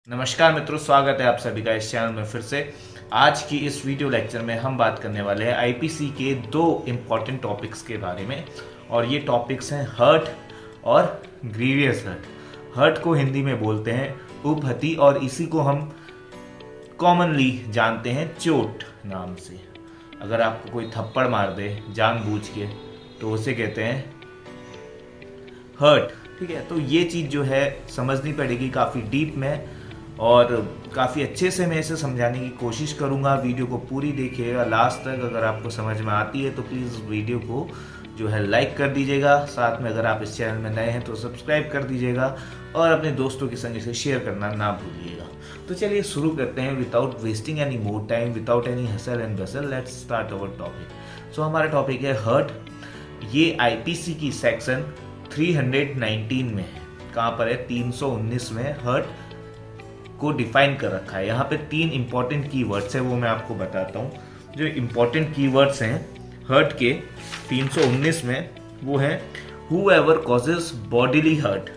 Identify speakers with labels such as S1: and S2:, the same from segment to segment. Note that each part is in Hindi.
S1: नमस्कार मित्रों, स्वागत है आप सभी का इस चैनल में फिर से। आज की इस वीडियो लेक्चर में हम बात करने वाले हैं आईपीसी के दो इम्पॉर्टेंट टॉपिक्स के बारे में। और ये टॉपिक्स हैं हर्ट और ग्रीवियस हर्ट। हर्ट को हिंदी में बोलते हैं उपहति और इसी को हम कॉमनली जानते हैं चोट नाम से। अगर आपको कोई थप्पड़ मार दे जानबूझ के तो उसे कहते हैं हर्ट। ठीक है, तो ये चीज़ जो है समझनी पड़ेगी काफ़ी डीप में और काफ़ी अच्छे से मैं इसे समझाने की कोशिश करूँगा। वीडियो को पूरी देखिएगा लास्ट तक। अगर आपको समझ में आती है तो प्लीज़ वीडियो को जो है लाइक कर दीजिएगा। साथ में अगर आप इस चैनल में नए हैं तो सब्सक्राइब कर दीजिएगा और अपने दोस्तों के संग इसे शेयर करना ना भूलिएगा। तो चलिए शुरू करते हैं without wasting any more time, without any hustle and bustle. Let's start our topic. So हमारा टॉपिक है हर्ट। ये आईपीसी की सेक्शन 319 में है। कहाँ पर है? 319 में हर्ट को डिफाइन कर रखा है। यहाँ पे 3 इंपॉर्टेंट कीवर्ड्स है, वो मैं आपको बताता हूँ। जो इंपॉर्टेंट कीवर्ड्स हैं हर्ट के 319 में वो है whoever causes bodily hurt,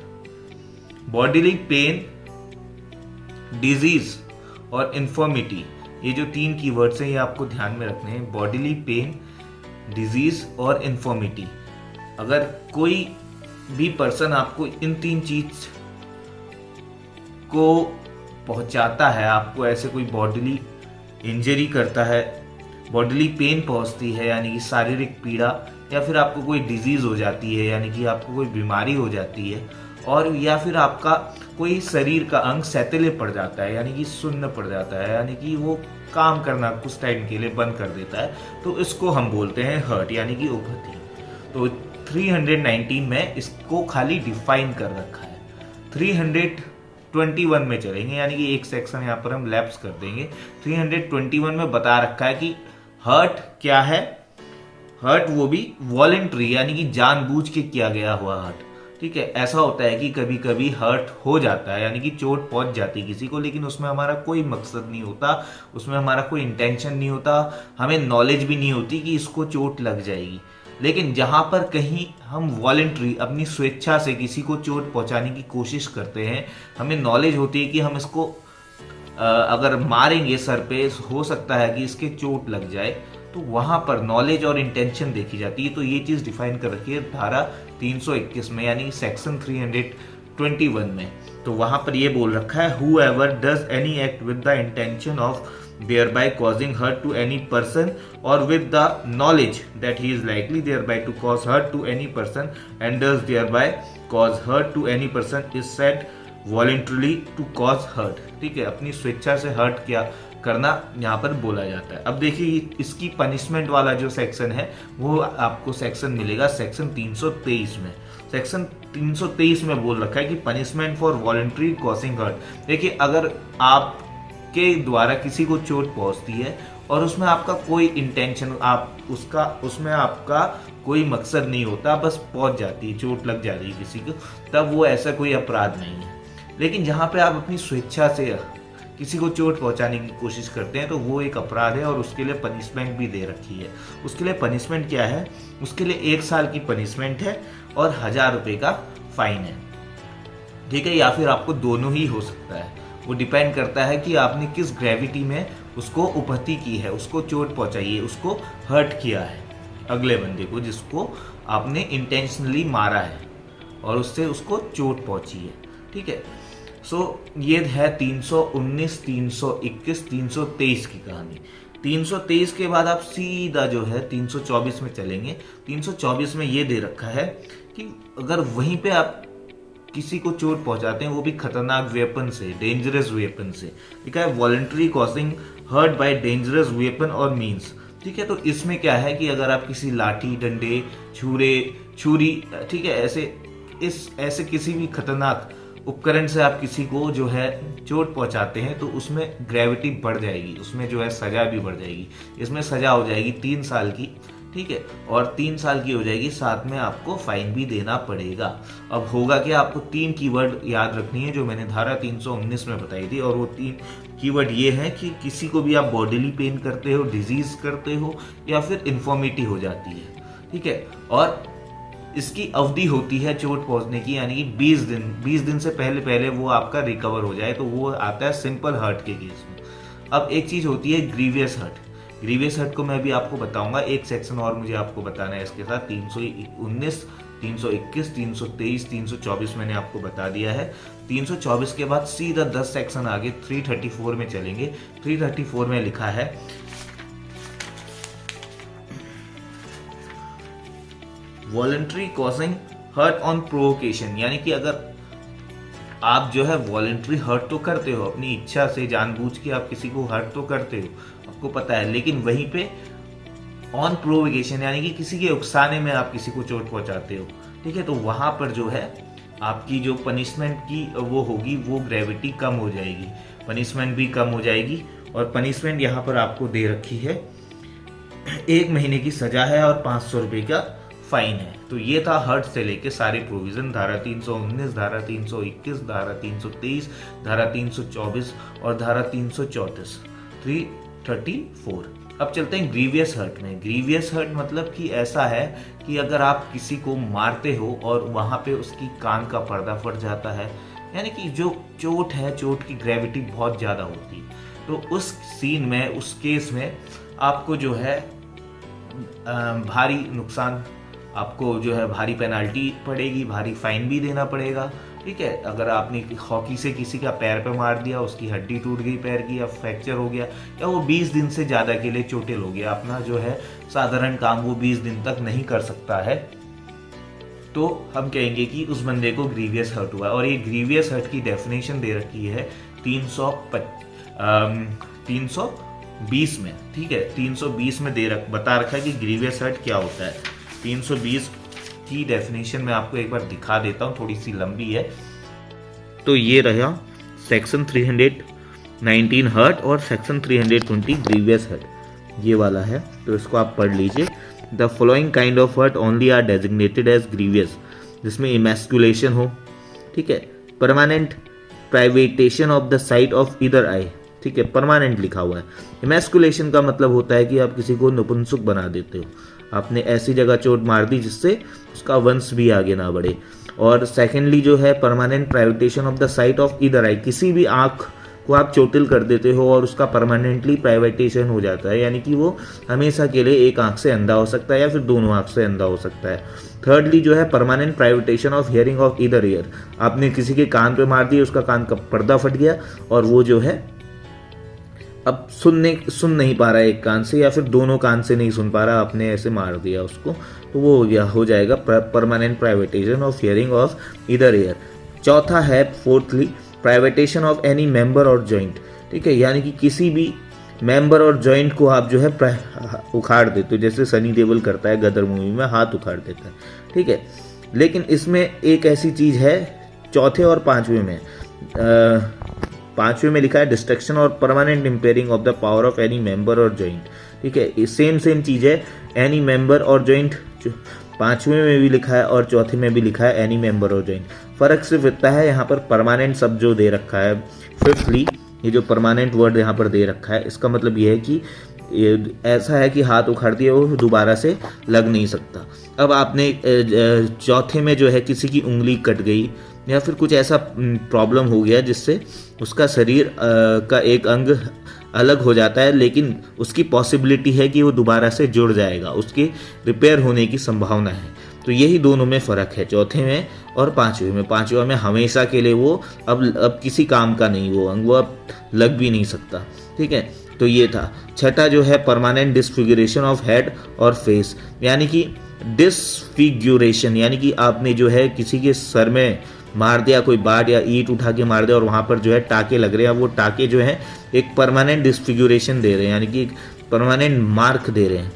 S1: bodily pain, disease और infirmity। ये जो 3 कीवर्ड्स हैं ये आपको ध्यान में रखने हैं, बॉडीली पेन, डिजीज और इन्फॉर्मिटी। अगर कोई भी पर्सन आपको इन 3 चीज को पहुंचाता है, आपको ऐसे कोई बॉडीली इंजरी करता है, बॉडीली पेन पहुंचती है यानी कि शारीरिक पीड़ा, या फिर आपको कोई डिजीज हो जाती है यानी कि आपको कोई बीमारी हो जाती है, और या फिर आपका कोई शरीर का अंग सैतले पड़ जाता है यानी कि सुन्न पड़ जाता है यानी कि वो काम करना कुछ टाइम के लिए बंद कर देता है, तो इसको हम बोलते हैं हर्ट यानी कि उपहति। तो 319 में इसको खाली डिफाइन कर रखा है। 321 में चलेंगे यानी कि एक सेक्शन यहाँ पर हम लैप्स कर देंगे। 321 में बता रखा है कि हर्ट क्या है। हर्ट वो भी वॉलेंट्री यानी कि जानबूझ के किया गया हुआ हर्ट। ठीक है, ऐसा होता है कि कभी कभी हर्ट हो जाता है यानी कि चोट पहुंच जाती है किसी को, लेकिन उसमें हमारा कोई मकसद नहीं होता, उसमें हमारा कोई इंटेंशन नहीं होता, हमें नॉलेज भी नहीं होती कि इसको चोट लग जाएगी। लेकिन जहां पर कहीं हम वॉलेंट्री अपनी स्वेच्छा से किसी को चोट पहुंचाने की कोशिश करते हैं, हमें नॉलेज होती है कि हम इसको अगर मारेंगे सर पे हो सकता है कि इसके चोट लग जाए, तो वहां पर नॉलेज और इंटेंशन देखी जाती है। तो ये चीज डिफाइन कर रखी है धारा 321 में यानी सेक्शन 321 में। तो वहां पर ये बोल रखा है whoever does any act with the intention of thereby causing hurt to any person or with the knowledge that he is likely thereby to cause hurt to any person and does thereby cause hurt to any person is said voluntarily to cause hurt। ठीक है, अपनी स्वेच्छा से हर्ट क्या करना यहाँ पर बोला जाता है। अब देखिए इसकी पनिशमेंट वाला जो सेक्शन है वो आपको सेक्शन मिलेगा सेक्शन 323 में। सेक्शन 323 में बोल रखा है कि punishment for voluntary causing hurt. देखिए अगर आपके द्वारा किसी को चोट पहुंचती है और उसमें आपका कोई इंटेंशन उसमें आपका कोई मकसद नहीं होता, बस पहुंच जाती है, चोट लग जाती है किसी को, तब वो ऐसा कोई अपराध नहीं है। लेकिन जहां पे आप अपनी स्वेच्छा से किसी को चोट पहुंचाने की कोशिश करते हैं तो वो एक अपराध है और उसके लिए पनिशमेंट भी दे रखी है। उसके लिए पनिशमेंट क्या है? उसके लिए 1 साल की पनिशमेंट है और 1000 रुपए का फाइन है। ठीक है, या फिर आपको दोनों ही हो सकता है, वो डिपेंड करता है कि आपने किस ग्रेविटी में उसको उपहति की है, उसको चोट पहुंचाई है, उसको हर्ट किया है अगले बंदे को जिसको आपने इंटेंशनली मारा है और उससे उसको चोट पहुंची है। ठीक है, सो ये है 319, 321, 323 की कहानी। 323 के बाद आप सीधा जो है 324 में चलेंगे। 324 में ये दे रखा है कि अगर वहीं पे आप किसी को चोट पहुंचाते हैं, वो भी खतरनाक वेपन से, डेंजरस वेपन से, लिखा है voluntary causing hurt by dangerous weapon और मीन्स। ठीक है, तो इसमें क्या है कि अगर आप किसी लाठी, डंडे, छुरी, ठीक है, ऐसे किसी भी खतरनाक उपकरण से आप किसी को जो है चोट पहुंचाते हैं तो उसमें ग्रेविटी बढ़ जाएगी, उसमें जो है सजा भी बढ़ जाएगी। इसमें सजा हो जाएगी 3 साल की। ठीक है, और 3 साल की हो जाएगी, साथ में आपको फाइन भी देना पड़ेगा। अब होगा कि आपको 3 कीवर्ड याद रखनी है जो मैंने धारा 319 में बताई थी, और वो 3 कीवर्ड ये है कि किसी को भी आप बॉडीली पेन करते हो, डिजीज करते हो, या फिर इन्फॉर्मिटी हो जाती है। ठीक है, और इसकी अवधि होती है चोट पहुंचने की, यानी कि 20 दिन से पहले पहले वो आपका रिकवर हो जाए, तो वो आता है सिंपल हर्ट के केस में। अब एक चीज होती है ग्रीवियस हर्ट। ग्रीवियस हर्ट को मैं भी आपको बताऊंगा, एक सेक्शन और मुझे आपको बताना है इसके साथ। 319, 321, 323, 324 मैंने आपको बता दिया है। 324 के बाद सीधा 10 सेक्शन आगे 334 में चलेंगे। 334 में लिखा है voluntary causing hurt on provocation, यानी कि अगर आप जो है वॉलंटरी हर्ट तो करते हो, अपनी इच्छा से जानबूझ के आप किसी को हर्ट तो करते हो, आपको पता है, लेकिन वहीं पे ऑन प्रोवोकेशन यानी कि किसी के उकसाने में आप किसी को चोट पहुंचाते हो, ठीक है, तो वहां पर जो है आपकी जो पनिशमेंट की वो होगी, वो ग्रेविटी कम हो जाएगी, पनिशमेंट भी कम हो जाएगी। और पनिशमेंट यहाँ पर आपको दे रखी है 1 महीने की सजा है और 500 रुपये का फाइन है। तो ये था हर्ट से लेके सारे प्रोविजन, धारा 319, धारा 321, धारा 323, धारा 324 और धारा 334, 334। अब चलते हैं ग्रीवियस हर्ट में। ग्रीवियस हर्ट मतलब कि ऐसा है कि अगर आप किसी को मारते हो और वहां पे उसकी कान का पर्दा फट जाता है, यानी कि जो चोट है, चोट की ग्रेविटी बहुत ज्यादा होती है, तो उस सीन में, उस केस में आपको जो है भारी नुकसान, आपको जो है भारी पेनाल्टी पड़ेगी, भारी फाइन भी देना पड़ेगा, ठीक है। अगर आपने हॉकी से किसी का पैर पे मार दिया, उसकी हड्डी टूट गई पैर की, या फ्रैक्चर हो गया, या वो 20 दिन से ज़्यादा के लिए चोटिल हो गया, अपना जो है साधारण काम वो 20 दिन तक नहीं कर सकता है, तो हम कहेंगे कि उस बंदे को ग्रीवियस हर्ट हुआ। और ये ग्रीवियस हर्ट की डेफिनेशन दे रखी है 320 में, ठीक है, 320 में बता रखा है कि ग्रीवियस हर्ट क्या होता है। 320 की डेफिनेशन मैं आपको एक बार दिखा देता हूँ, थोड़ी सी लंबी है। तो ये रहा सेक्शन 319 हर्ट और सेक्शन 320 ग्रीवियस हर्ट, ये वाला है, तो इसको आप पढ़ लीजिए। The following kind of hurt only are designated as grievous, जिसमें इमेस्कुलेशन हो, ठीक है, permanent privation of the sight of either eye, ठीक है, परमानेंट लिखा हुआ है। इमेस्कुलेशन का मतलब होता है कि आप किसी को नपुंसक बना देते हो, आपने ऐसी जगह चोट मार दी जिससे उसका वंश भी आगे ना बढ़े। और सेकेंडली जो है permanent privation of the sight of either eye, किसी भी आंख को आप चोटिल कर देते हो और उसका परमानेंटली प्राइवेटेशन हो जाता है, यानी कि वो हमेशा के लिए एक आंख से अंधा हो सकता है या फिर दोनों आंख से अंधा हो सकता है। थर्डली जो है permanent privation of hearing of either ear, आपने किसी के कान पे मार दिया, उसका कान का पर्दा फट गया और वो जो है अब सुन नहीं पा रहा है एक कान से, या फिर दोनों कान से नहीं सुन पा रहा, आपने ऐसे मार दिया उसको, तो वो हो जाएगा permanent privation of hearing of either ear. चौथा है fourthly privation of any member और जॉइंट, ठीक है, यानी कि किसी भी मेंबर और जॉइंट को आप जो है उखाड़ देते हो, जैसे सनी देओल करता है गदर मूवी में, हाथ उखाड़ देता है, ठीक है। लेकिन इसमें एक ऐसी चीज है चौथे और पांचवें में, पांचवें में लिखा है डिस्ट्रक्शन और permanent impairing of the power of any member और जॉइंट, ठीक है, सेम चीज है, एनी मेंबर और जॉइंट पांचवें में भी लिखा है और चौथे में भी लिखा है एनी मेंबर और जॉइंट। फर्क सिर्फ इतना है, यहाँ पर परमानेंट शब्द जो दे रखा है, फिफ्थली ये जो परमानेंट वर्ड यहाँ पर दे रखा है, इसका मतलब ये है कि ऐसा है कि हाथ उखाड़ दिया वो दोबारा से लग नहीं सकता। अब आपने चौथे में जो है किसी की उंगली कट गई या फिर कुछ ऐसा प्रॉब्लम हो गया जिससे उसका शरीर का एक अंग अलग हो जाता है, लेकिन उसकी पॉसिबिलिटी है कि वो दोबारा से जुड़ जाएगा, उसके रिपेयर होने की संभावना है। तो यही दोनों में फ़र्क है, चौथे में और पांचवें में। पांचवें में हमेशा के लिए वो अब किसी काम का नहीं, वो अंग वो अब लग भी नहीं सकता, ठीक है। तो ये था। छठा जो है परमानेंट डिसफिगरेशन ऑफ हेड और फेस, यानी कि डिसफिग्यूरेशन, यानी कि आपने जो है किसी के सर में मार दिया, कोई बाट या ईंट उठा के मार दिया और वहाँ पर जो है टाके लग रहे हैं, वो टाके जो है एक परमानेंट डिसफिग्यूरेशन दे रहे हैं, यानी कि एक परमानेंट मार्क दे रहे हैं,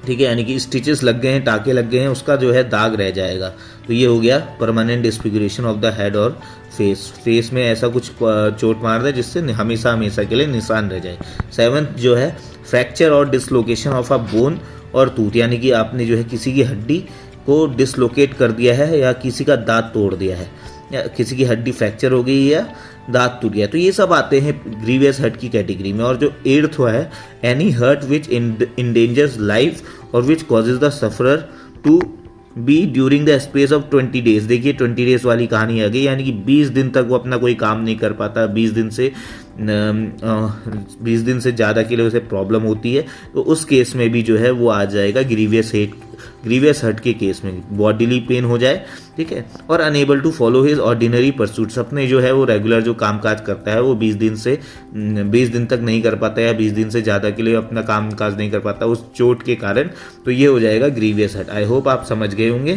S1: ठीक है, यानी कि स्टिचेस लग गए हैं, टाके लग गए हैं, उसका जो है दाग रह जाएगा। तो ये हो गया परमानेंट डिसफिग्यूरेशन ऑफ द हेड और फेस। फेस में ऐसा कुछ चोट मार दे जिससे हमेशा हमेशा के लिए निशान रह जाए। सेवंथ जो है फ्रैक्चर और डिसलोकेशन ऑफ अ बोन और टूथ, यानी कि आपने जो है किसी की हड्डी को डिसलोकेट कर दिया है या किसी का दांत तोड़ दिया है या किसी की हड्डी फ्रैक्चर हो गई या दांत टूट गया, तो ये सब आते हैं ग्रीवियस हर्ट की कैटेगरी में। और जो एट्थ है any hurt which endangers life और which causes the sufferer to be during the space of 20 days. देखिए 20 डेज वाली कहानी आ गई, यानी कि 20 दिन तक वो अपना कोई काम नहीं कर पाता, 20 दिन से ज़्यादा के लिए उसे प्रॉब्लम होती है, तो उस केस में भी जो है वो आ जाएगा ग्रीवियस हर्ट के केस में, बॉडीली पेन हो जाए, ठीक है, और unable to follow his ordinary pursuits, अपने जो है वो रेगुलर जो काम काज करता है वो 20 दिन तक नहीं कर पाता, या 20 दिन से ज़्यादा के लिए अपना काम काज नहीं कर पाता उस चोट के कारण, तो ये हो जाएगा ग्रीवियस हर्ट। आई होप आप समझ गए होंगे।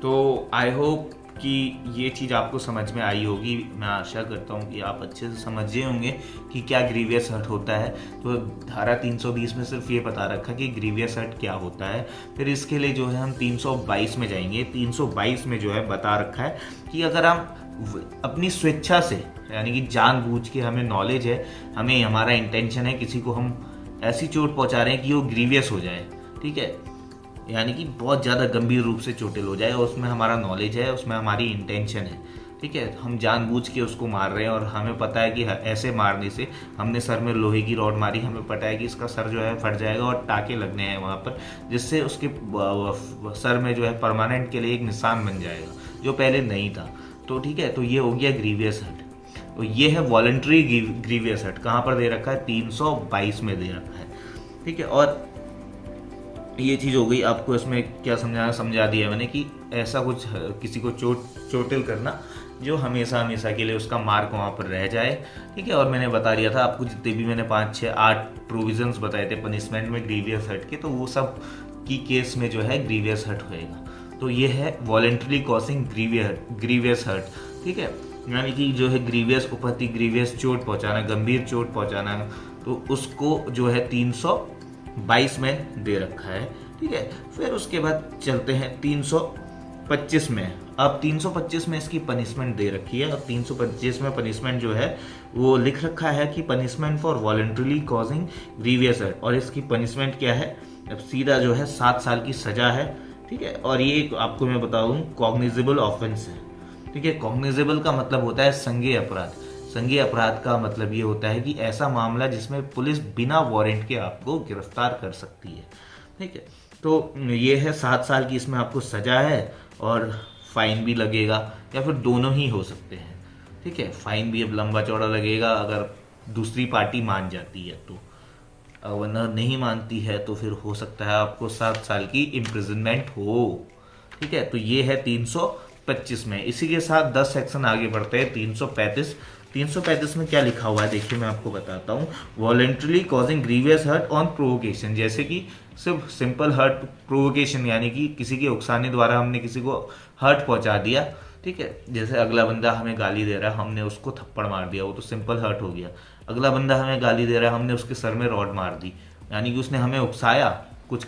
S1: तो आई होप कि ये चीज़ आपको समझ में आई होगी। मैं आशा करता हूँ कि आप अच्छे से समझे होंगे कि क्या ग्रीवियस हर्ट होता है। तो धारा 320 में सिर्फ ये बता रखा कि ग्रीवियस हर्ट क्या होता है। फिर इसके लिए जो है हम 322 में जाएंगे। 322 में जो है बता रखा है कि अगर हम अपनी स्वेच्छा से, यानी कि जानबूझ के, हमें नॉलेज है, हमें हमारा इंटेंशन है, किसी को हम ऐसी चोट पहुंचा रहे हैं कि वो ग्रीवियस हो जाए, ठीक है, यानी कि बहुत ज़्यादा गंभीर रूप से चोटिल हो जाए, और उसमें हमारा नॉलेज है, उसमें हमारी इंटेंशन है, ठीक है, हम जानबूझ के उसको मार रहे हैं, और हमें पता है कि ऐसे मारने से, हमने सर में लोहे की रॉड मारी, हमें पता है कि इसका सर जो है फट जाएगा और टाके लगने हैं वहाँ पर, जिससे उसके सर में जो है परमानेंट के लिए एक निशान बन जाएगा जो पहले नहीं था। तो ठीक है, तो ये हो गया ग्रीवियस हर्ट। तो ये है वॉलंटरी ग्रीवियस हर्ट। कहाँ पर दे रखा है? 322 में दे रखा है, ठीक है। और ये चीज़ हो गई। आपको इसमें क्या समझा दिया मैंने कि ऐसा कुछ किसी को चोटिल करना जो हमेशा हमेशा के लिए उसका मार्क वहाँ पर रह जाए, ठीक है। और मैंने बता दिया था आपको जितने भी मैंने 5, 6, 8 प्रोविजंस बताए थे पनिशमेंट में ग्रीवियस हर्ट के, तो वो सब की केस में जो है ग्रीवियस हर्ट होएगा। तो ये है वॉलेंटरी कॉजिंग ग्रीवियस हर्ट, ठीक है, यानी कि जो है ग्रीवियस उपहति, ग्रीवियस चोट पहुँचाना, गंभीर चोट पहुँचाना, तो उसको जो है 322 में दे रखा है, ठीक है। फिर उसके बाद चलते हैं 325 में। अब 325 में इसकी पनिशमेंट दे रखी है। अब 325 में पनिशमेंट जो है वो लिख रखा है कि punishment for voluntarily causing grievous hurt, और इसकी पनिशमेंट क्या है? अब सीधा जो है 7 साल की सजा है, ठीक है। और ये आपको मैं बताऊं कॉग्निजेबल ऑफेंस है, ठीक है। कॉग्निजेबल का मतलब होता है संज्ञेय अपराध। संज्ञेय अपराध का मतलब ये होता है कि ऐसा मामला जिसमें पुलिस बिना वारंट के आपको गिरफ्तार कर सकती है, ठीक है। तो ये है 7 साल की इसमें आपको सजा है, और फाइन भी लगेगा, या फिर दोनों ही हो सकते हैं, ठीक है। फाइन भी अब लंबा चौड़ा लगेगा अगर दूसरी पार्टी मान जाती है तो, वरना नहीं मानती है तो फिर हो सकता है आपको 7 साल की इम्प्रिजनमेंट हो, ठीक है। तो ये है 325 में। इसी के साथ 10 सेक्शन आगे बढ़ते हैं। 335 में क्या लिखा हुआ है देखिए, मैं आपको बताता हूँ। Voluntarily causing grievous hurt on provocation, जैसे कि सिर्फ सिंपल हर्ट, प्रोवोकेशन यानी कि किसी के उकसाने द्वारा हमने किसी को हर्ट पहुंचा दिया, ठीक है। जैसे अगला बंदा हमें गाली दे रहा है, हमने उसको थप्पड़ मार दिया, वो तो सिंपल हर्ट हो गया। अगला बंदा हमें गाली दे रहा है, हमने उसके सर में रॉड मार दी, यानी कि उसने हमें उकसाया, कुछ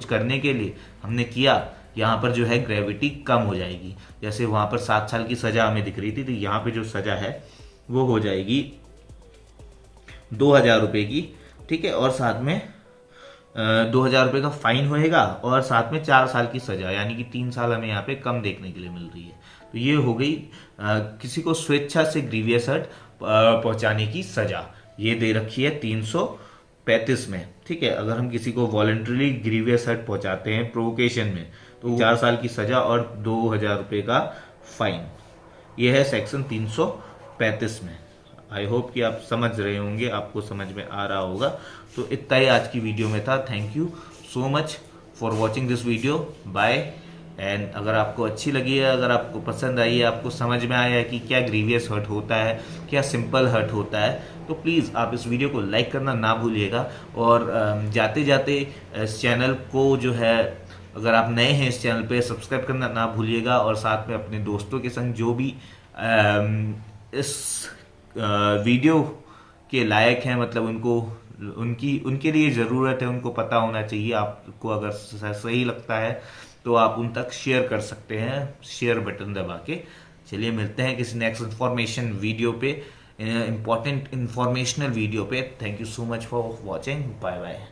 S1: करने के लिए हमने किया। यहाँ पर जो है ग्रेविटी कम हो जाएगी। जैसे वहाँ पर 7 साल की सजा हमें दिख रही थी, तो यहाँ पे जो सजा है वो हो जाएगी 2000 रुपये की, ठीक है। और साथ में 2000 रुपये का फाइन होएगा, और साथ में 4 साल की सजा, यानी कि 3 साल हमें यहाँ पे कम देखने के लिए मिल रही है। तो ये हो गई किसी को स्वेच्छा से ग्रीवियस हर्ट पहुंचाने की सजा, ये दे रखी है 335 में, ठीक है। अगर हम किसी को वॉलंटरली ग्रीवियस हर्ट पहुंचाते हैं प्रोवोकेशन में, तो 4 साल की सजा और 2000 रुपये का फाइन, ये है सेक्शन 335 में। आई होप कि आप समझ रहे होंगे, आपको समझ में आ रहा होगा। तो इतना ही आज की वीडियो में था। Thank you so much for watching this video. Bye. And अगर आपको अच्छी लगी है, अगर आपको पसंद आई है, आपको समझ में आया है कि क्या ग्रीवियस हर्ट होता है, क्या सिंपल हर्ट होता है, तो प्लीज़ आप इस वीडियो को लाइक करना ना भूलिएगा। और जाते जाते इस चैनल को जो है, अगर आप नए हैं इस चैनल पे, सब्सक्राइब करना ना भूलिएगा। और साथ में अपने दोस्तों के संग जो भी इस वीडियो के लायक हैं, मतलब उनके लिए ज़रूरत है, उनको पता होना चाहिए। आपको अगर सही लगता है तो आप उन तक शेयर कर सकते हैं, शेयर बटन दबा के। चलिए मिलते हैं किसी नेक्स्ट इन्फॉर्मेशन वीडियो पे, इंपॉर्टेंट इन्फॉर्मेशनल वीडियो पे। Thank you so much for watching. Bye bye.